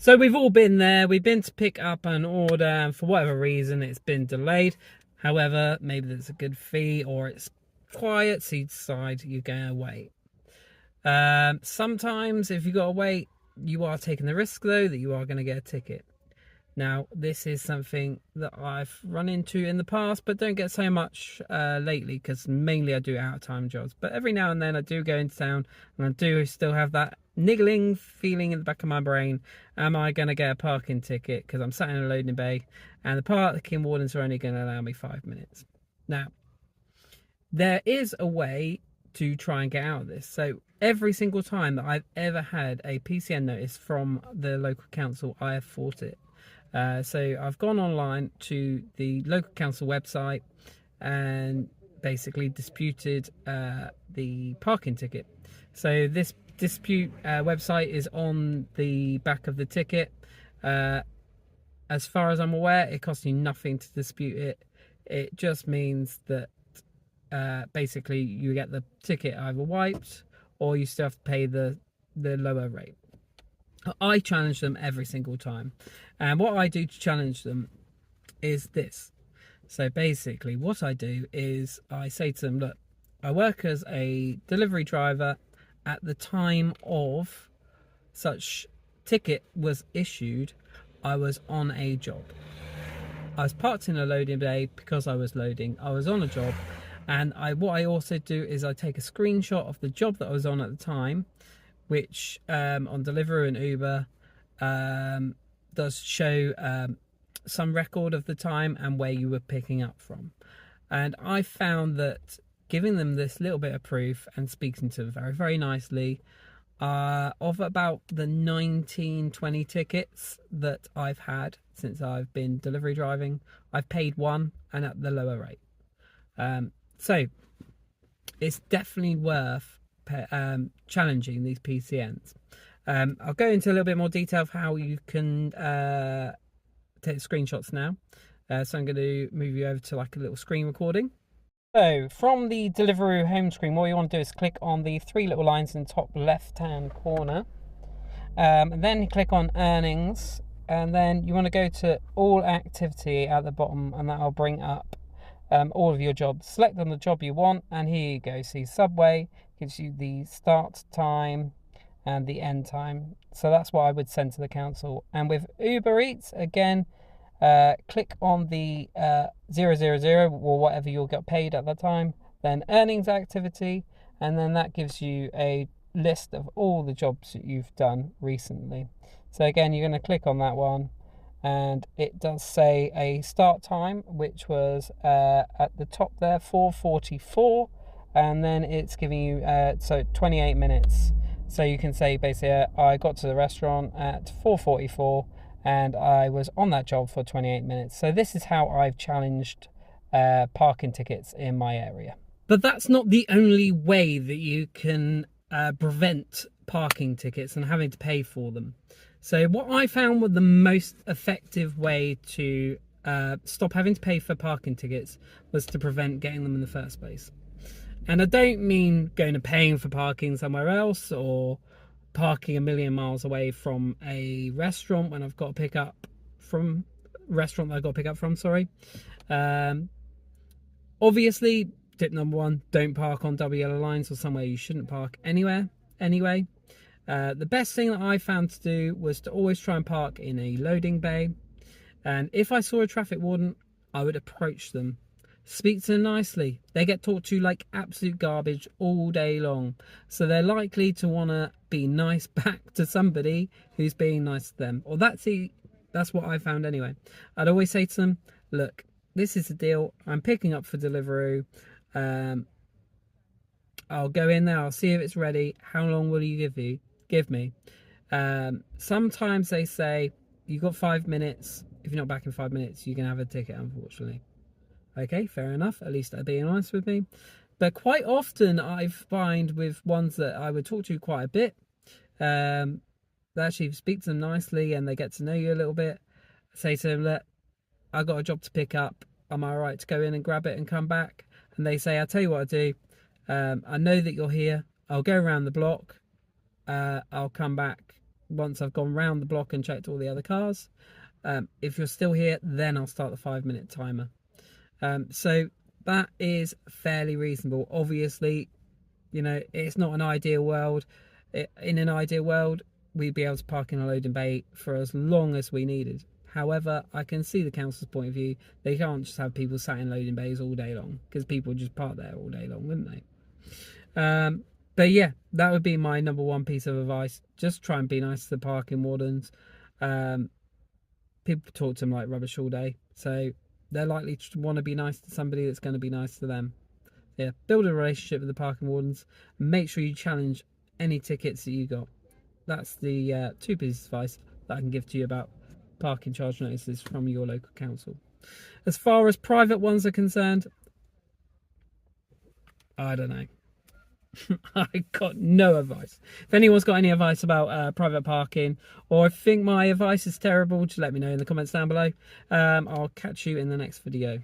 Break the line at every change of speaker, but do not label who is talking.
So we've all been there. We've been to pick up an order, and for whatever reason, it's been delayed. However, maybe there's a good fee or it's quiet, so you decide you're going to wait. Sometimes, if you got to wait, you are taking the risk, though, that you are going to get a ticket. Now, this is something that I've run into in the past, but don't get so much lately, because mainly I do out-of-time jobs. But every now and then I do go into town, and I do still have that niggling feeling in the back of my brain. Am I going to get a parking ticket because I'm sat in a loading bay, and the parking wardens are only going to allow me 5 minutes? Now, there is a way to try and get out of this. So every single time that I've ever had a PCN notice from the local council, I have fought it. So I've gone online to the local council website and basically disputed the parking ticket. So this dispute website is on the back of the ticket. As far as I'm aware, it costs you nothing to dispute it. It just means that basically you get the ticket either wiped or you still have to pay the lower rate. I challenge them every single time, and what I do to challenge them is this. So basically what I do is I say to them, look, I work as a delivery driver. At the time of such ticket was issued, I was on a job. I was parked in a loading bay because I was loading. I was on a job, and what I also do is I take a screenshot of the job that I was on at the time, which on Deliveroo and Uber does show some record of the time and where you were picking up from. And I found that giving them this little bit of proof and speaking to them very, very nicely, of about the 19-20 tickets that I've had since I've been delivery driving, I've paid one, and at the lower rate. So it's definitely worth challenging these PCNs. I'll go into a little bit more detail of how you can take screenshots now. So I'm going to move you over to like a little screen recording. So from the Deliveroo home screen, what you want to do is click on the three little lines in the top left hand corner, and then click on earnings, and then you want to go to all activity at the bottom, and that'll bring up all of your jobs. Select on the job you want, and here you go. See, Subway gives you the start time and the end time, so that's what I would send to the council. And with Uber Eats, again, click on the 000 or whatever you'll get paid at the time, then earnings activity, and then that gives you a list of all the jobs that you've done recently. So again, you're going to click on that one, and it does say a start time, which was at the top there, 4:44, and then it's giving you so 28 minutes. So you can say basically I got to the restaurant at 4:44 and I was on that job for 28 minutes. So this is how I've challenged parking tickets in my area. But that's not the only way that you can prevent parking tickets and having to pay for them. So what I found was the most effective way to stop having to pay for parking tickets was to prevent getting them in the first place. And I don't mean going and paying for parking somewhere else or parking a million miles away from a restaurant when I've got to pick up from obviously, tip number one, don't park on double yellow lines or somewhere you shouldn't park anywhere anyway. The best thing that I found to do was to always try and park in a loading bay, and if I saw a traffic warden, I would approach them, speak to them nicely. They get talked to like absolute garbage all day long, so they're likely to want to be nice back to somebody who's being nice to them. Or that's what I found anyway. I'd always say to them, look, this is the deal, I'm picking up for Deliveroo, I'll go in there, I'll see if it's ready, how long will you give me? Sometimes they say, you've got 5 minutes, if you're not back in 5 minutes you can have a ticket, unfortunately. Okay, fair enough, at least they're being honest with me. But quite often I find with ones that I would talk to quite a bit, they actually speak to them nicely and they get to know you a little bit. Say to them, look, I got a job to pick up, am I alright to go in and grab it and come back? And they say, I'll tell you what I do, I know that you're here, I'll go around the block, I'll come back once I've gone round the block and checked all the other cars. If you're still here, then I'll start the 5-minute timer. So that is fairly reasonable. Obviously, you know, it's not an ideal world. In an ideal world, we'd be able to park in a loading bay for as long as we needed. However, I can see the council's point of view. They can't just have people sat in loading bays all day long, because people would just park there all day long, wouldn't they? But yeah, that would be my number one piece of advice. Just try and be nice to the parking wardens. People talk to them like rubbish all day, so they're likely to want to be nice to somebody that's going to be nice to them. Yeah, build a relationship with the parking wardens. And make sure you challenge any tickets that you got. That's the 2 pieces of advice that I can give to you about parking charge notices from your local council. As far as private ones are concerned, I don't know. I got no advice. If anyone's got any advice about private parking, or if you think my advice is terrible, just let me know in the comments down below. I'll catch you in the next video.